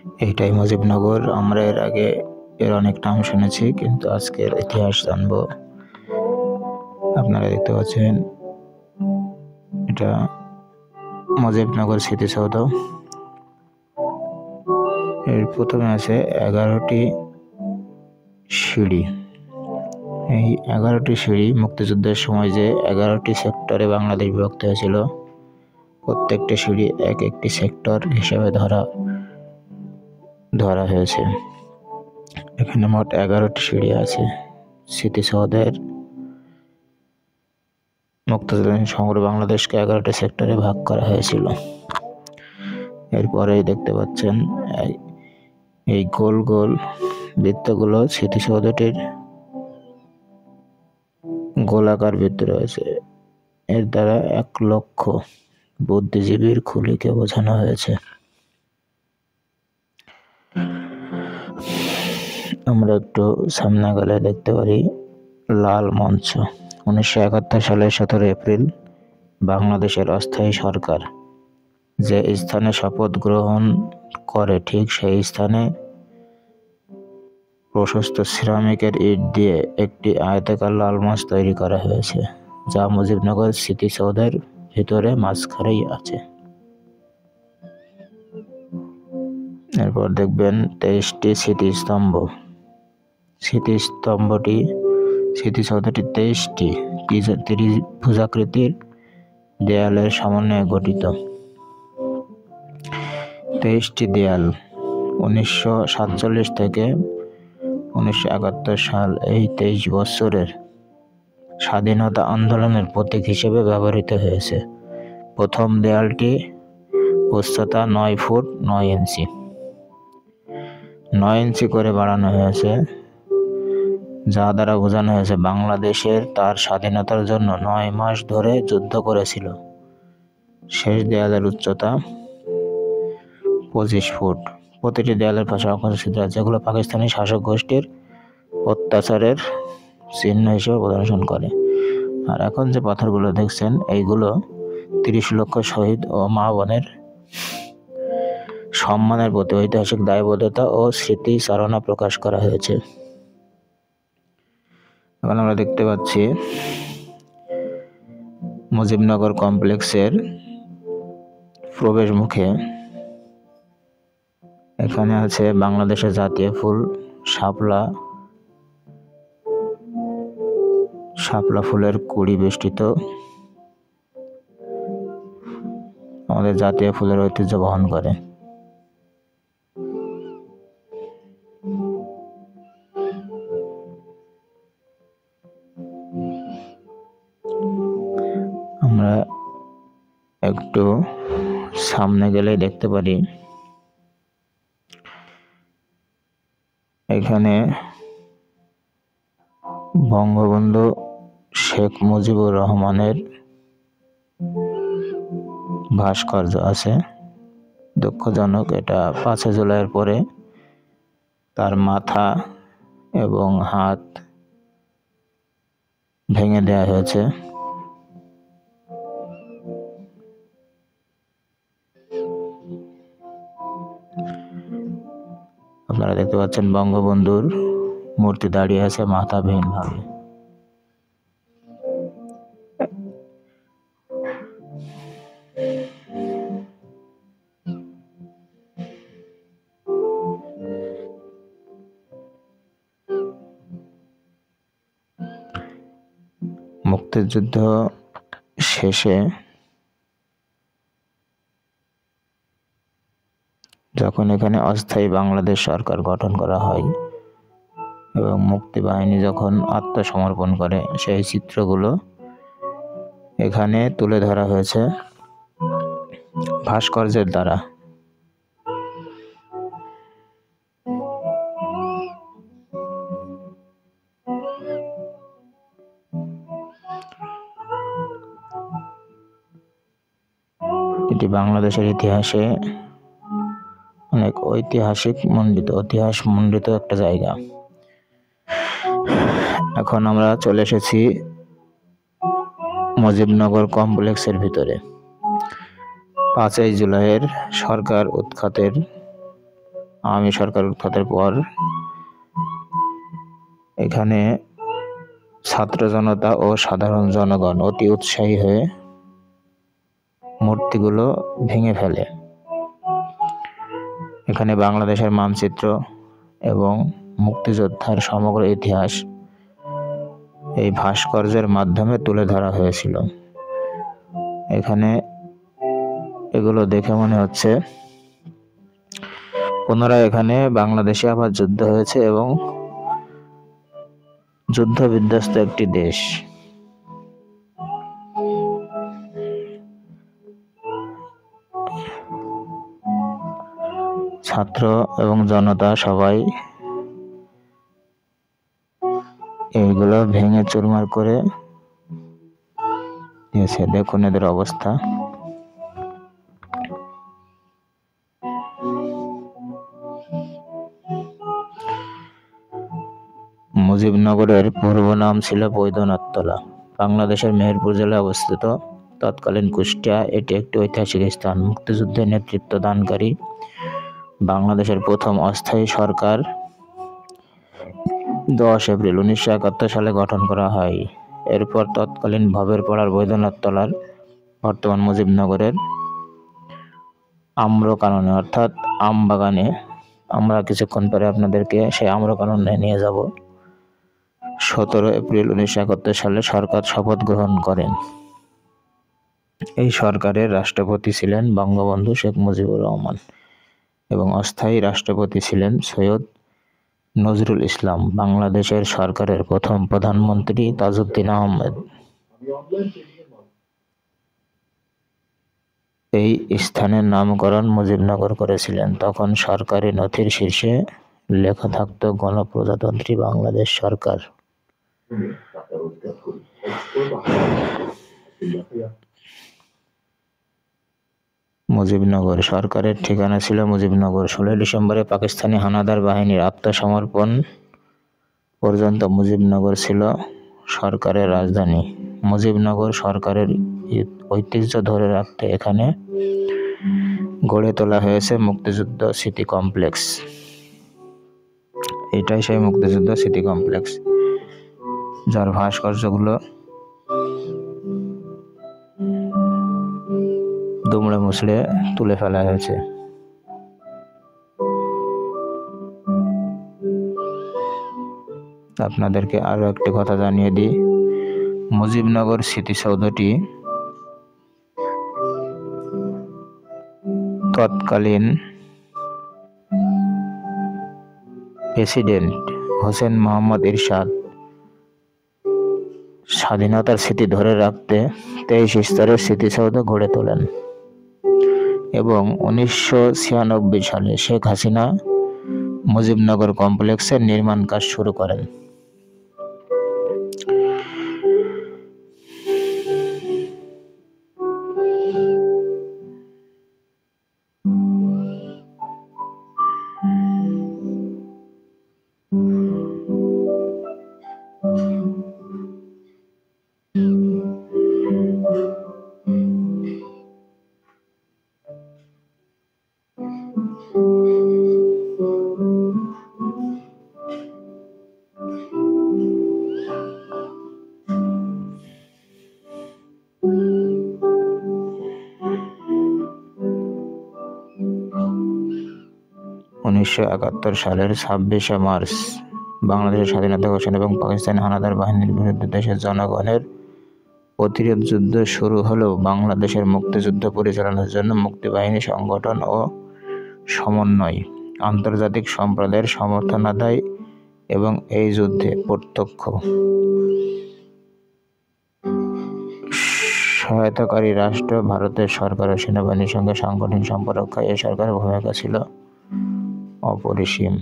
এইটাই মুজিবনগর। আমরা এর আগে এর অনেক নাম শুনেছি, কিন্তু আজকের ইতিহাস জানবো। আপনারা দেখতে পাচ্ছেন এটা মুজিবনগর স্মৃতিসৌধ। এর প্রথমে আছে 11টি সিঁড়ি। এই 11টি সিঁড়ি মুক্তিযুদ্ধের সময় যে 11টি সেক্টরে বাংলাদেশ বিভক্ত হয়েছিল, প্রত্যেকটি সিঁড়ি এক একটি সেক্টর হিসেবে ধরা হয়েছে। এখানে মোট 11টি সিঁড়ি আছে। স্মৃতিসৌধের মুক্তিযুদ্ধের সমগ্র বাংলাদেশকে 11টি সেক্টরে ভাগ করা হয়েছিল। এরপরেই দেখতে পাচ্ছেন এই গোল গোল বৃত্তগুলো স্মৃতিসৌধটির গোলাকার বৃত্ত রয়েছে। এর দ্বারা 1 লক্ষ বুদ্ধিজীবীর খুলিকে বোঝানো হয়েছে। আমরা একটু সামনে গেলে দেখতে পারি লাল মঞ্চ। 1971 সালের 17 এপ্রিল বাংলাদেশের অস্থায়ী সরকার যে স্থানে শপথ গ্রহণ করে, ঠিক সেই স্থানে প্রশস্ত সিরামিকের ইট দিয়ে একটি আয়তাকার লাল মঞ্চ তৈরি করা হয়েছে, যা মুজিবনগর স্মৃতিসৌধের ভিতরে মাঝখানেই আছে। এরপর দেখবেন 23টি স্মৃতিস্তম্ভ। স্মৃতিসৌধটি 23টি ত্রিভুজাকৃতির দেয়ালের সমন্বয়ে গঠিত। 23টি দেয়াল 1947 থেকে 1971 সাল, এই 23 বছরের স্বাধীনতা আন্দোলনের প্রতীক হিসেবে ব্যবহৃত হয়েছে। প্রথম দেয়ালটি উচ্চতা 9 ফুট 9 ইঞ্চি 9 ইঞ্চি করে বাড়ানো হয়েছে, যা দ্বারা বোঝানো হয়েছে বাংলাদেশের তার স্বাধীনতার জন্য 9 মাস ধরে যুদ্ধ করেছিল। শেষ দেয়ালের উচ্চতা 25 ফুট। প্রতিটি দেয়ালের পাশে অসংখ্য ছিদ্র আছে, যেগুলো পাকিস্তানি শাসক গোষ্ঠীর অত্যাচারের চিহ্ন হিসেবে প্রদর্শন করে। আর এখন যে পাথরগুলো দেখছেন, এইগুলো 30 লক্ষ শহীদ ও মা বোনের সম্মানের প্রতি ঐতিহাসিক দায়বদ্ধতা ও স্মৃতিচারণা প্রকাশ করা হয়েছে। এখন আমরা দেখতে পাচ্ছি মুজিবনগর কমপ্লেক্সের প্রবেশ মুখে এখানে আছে বাংলাদেশের জাতীয় ফুল শাপলা ফুলের কুড়ি বেষ্টিত আমাদের জাতীয় ফুলের ঐতিহ্য বহন করে। আমরা একটু সামনে গেলে দেখতে পারি এখানে বঙ্গবন্ধু শেখ মুজিবুর রহমানের ভাস্কর্য আছে। দুঃখজনক, এটা 5 জুলাইয়ের পরে তার মাথা এবং হাত ভেঙে দেওয়া হয়েছে। আপনারা দেখতে পাচ্ছেন বঙ্গবন্ধুর মূর্তি দাঁড়িয়ে আছে মাথাবিহীন ভাবে। মুক্তিযুদ্ধ শেষে যখন এখানে অস্থায়ী বাংলাদেশ সরকার গঠন করা হয় এবং মুক্তিবাহিনী যখন আত্মসমর্পণ করে, সেই চিত্রগুলো এখানে তুলে ধরা হয়েছে ভাস্কর্যের দ্বারা। এটি বাংলাদেশের ইতিহাসে অনেক ইতিহাস মণ্ডিত একটা জায়গা। এখন আমরা চলে এসেছি মুজিবনগর কমপ্লেক্সের ভিতরে। 5 জুলাইয়ের সরকার উৎখাতের আওয়ামী সরকার উৎখাতের পর এখানে ছাত্র জনতা ও সাধারণ জনগণ অতি উৎসাহী হয়ে মূর্তিগুলো ভেঙে ফেলে। এখানে বাংলাদেশের মানচিত্র এবং মুক্তিযোদ্ধার সমগ্র ইতিহাস এই ভাস্কর্যের মাধ্যমে তুলে ধরা হয়েছিল। এখানে এগুলো দেখে মনে হচ্ছে পুনরায় এখানে বাংলাদেশে আবার যুদ্ধ হয়েছে এবং যুদ্ধ বিধ্বস্ত একটি দেশ। ছাত্র এবং জনতা সবাই এইগুলো ভেঙে চুরমার করে দিয়েছে। দেখুন এদের অবস্থা। মুজিবনগরের পূর্ব নাম ছিল বৈদ্যনাথতলা। বাংলাদেশের মেহেরপুর জেলায় অবস্থিত। তৎকালীন কুষ্টিয়া এটি একটি ঐতিহাসিক স্থান। মুক্তিযুদ্ধে নেতৃত্ব দানকারী বাংলাদেশের প্রথম অস্থায়ী সরকার 10 এপ্রিল 1971 সালে গঠন করা হয়। এরপর তৎকালীন ভবের পাড়ার বৈদ্যনাথতলার বর্তমান মুজিবনগরের আম্রকাননে অর্থাৎ আমবাগানে, আমরা কিছুক্ষণ পরে আপনাদেরকে সেই আম্রকাননে নিয়ে যাব। 17 এপ্রিল 1971 সালে সরকার শপথ গ্রহণ করেন। এই সরকারের রাষ্ট্রপতি ছিলেন বঙ্গবন্ধু শেখ মুজিবুর রহমান এবং অস্থায়ী রাষ্ট্রপতি ছিলেন সৈয়দ নজরুল ইসলাম। বাংলাদেশের সরকারের প্রথম প্রধানমন্ত্রী তাজউদ্দিন আহমেদ এই স্থানের নামকরণ মুজিবনগর করেছিলেন। তখন সরকারি নথির শীর্ষে লেখা থাকত গণপ্রজাতন্ত্রী বাংলাদেশ সরকার। মুজিবনগর সরকারের ঠিকানা ছিল মুজিবনগর। 16 ডিসেম্বরে পাকিস্তানি হানাদার বাহিনীর আত্মসমর্পণ পর্যন্ত মুজিবনগর ছিল সরকারের রাজধানী। মুজিবনগর সরকারের ঐতিহ্য ধরে রাখতে এখানে গড়ে তোলা হয়েছে মুক্তিযুদ্ধ স্মৃতি কমপ্লেক্স। এটাই সেই মুক্তিযুদ্ধ স্মৃতি কমপ্লেক্স, যার ভাস্কর্যগুলো দুমড়ে মুচড়ে তুলে ফেলা হয়েছে। আপনাদেরকে আরো একটি কথা জানিয়ে দিই, মুজিবনগর স্মৃতিসৌধটি তৎকালীন প্রেসিডেন্ট হোসেন মোহাম্মদ এরশাদ স্বাধীনতার স্মৃতি ধরে রাখতে 23 স্তরের স্মৃতিসৌধ গড়ে তোলেন এবং 1996 সালে শেখ হাসিনা মুজিবনগর কমপ্লেক্সের নির্মাণ কাজ শুরু করেন। সালের 26শে মার্চ বাংলাদেশের স্বাধীনতা ঘোষণা এবং পাকিস্তানি হানাদার বাহিনীর বিরুদ্ধে দেশের জনগণের প্রতিরোধ যুদ্ধ শুরু হলেও বাংলাদেশের মুক্তিযুদ্ধ পরিচালনার জন্য মুক্তিবাহিনী সংগঠন ও সমন্বয় আন্তর্জাতিক সম্প্রদায়ের সমর্থন আদায় এবং এই যুদ্ধে প্রত্যক্ষ সহায়তাকারী রাষ্ট্র ভারতের সরকার ও সেনাবাহিনীর সঙ্গে সাংগঠনিক সম্পর্ক রক্ষায় এই সরকারের ভূমিকা ছিল অপরিসীম।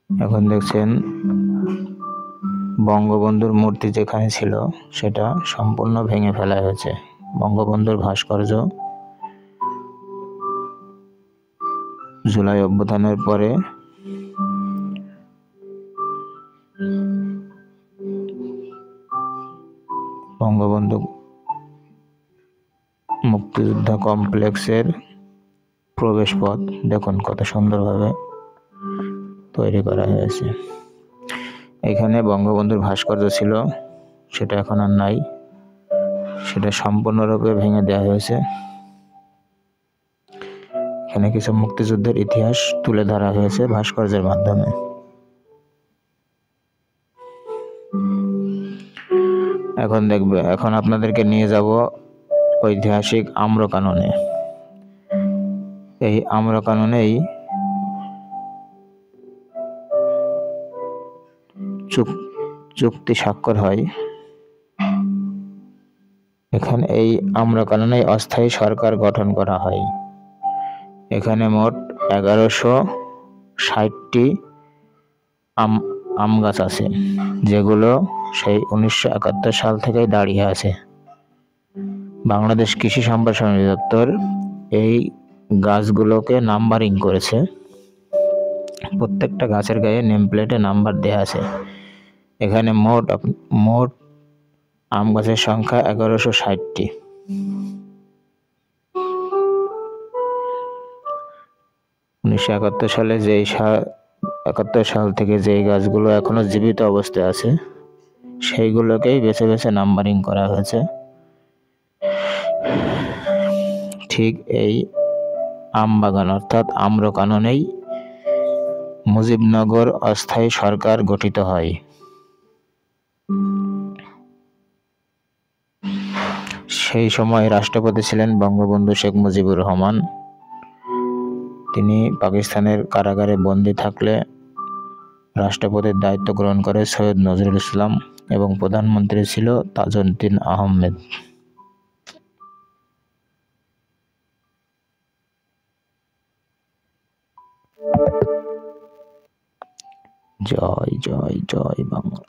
এখন দেখছেন বঙ্গবন্ধুর মূর্তি যেখানে ছিল সেটা সম্পূর্ণ ভেঙে ফেলা হয়েছে। বঙ্গবন্ধুর ভাস্কর্য জুলাই অভ্যুত্থানের পরে বঙ্গবন্ধু মুক্তিযোদ্ধা কমপ্লেক্সের প্রবেশ পথ দেখুন কত সুন্দরভাবে তৈরি করা হয়েছে। এখানে বঙ্গবন্ধুর ভাস্কর্য ছিল, সেটা এখন আর নাই, সেটা সম্পূর্ণরূপে ভেঙে দেওয়া হয়েছে। এখানে কিছু মুক্তিযুদ্ধের ইতিহাস তুলে ধরা হয়েছে ভাস্কর্যের মাধ্যমে। এখন আপনাদেরকে নিয়ে যাব ঐতিহাসিক আম্রকাননে। এই আম্রকাননেই চুক্তি স্বাক্ষর হয়। এখানে এই আম্রকাননেই অস্থায়ী সরকার গঠন করা হয়। এখানে মোট 1160টি আম গাছ আছে, যেগুলো সেই 1971 সাল থেকেই দাঁড়িয়ে আছে। বাংলাদেশ কৃষি সম্প্রসারণ অধিদপ্তর এই গাছগুলোকে নাম্বারিং করেছে। প্রত্যেকটা গাছের গায়ে নেম প্লেটে নাম্বার দেওয়া আছে। এখানে মোট আম গাছের সংখ্যা 1160টি। সালে 71 সাল থেকে যেই গাছগুলো এখনো জীবিত অবস্থায় আছে, সেইগুলোকেই বেছে বেছে নাম্বারিং করা হয়েছে। ঠিক এই আমবাগান অর্থাৎ আম্রকাননেই মুজিবনগর অস্থায়ী সরকার গঠিত হয়। সেই সময় রাষ্ট্রপতি ছিলেন বঙ্গবন্ধু শেখ মুজিবুর রহমান। তিনি পাকিস্তানের কারাগারে বন্দী থাকলে রাষ্ট্রপতির দায়িত্ব গ্রহণ করে সৈয়দ নজরুল ইসলাম এবং প্রধানমন্ত্রী ছিল তাজউদ্দিন আহমেদ। জয় জয় জয় বাংলা।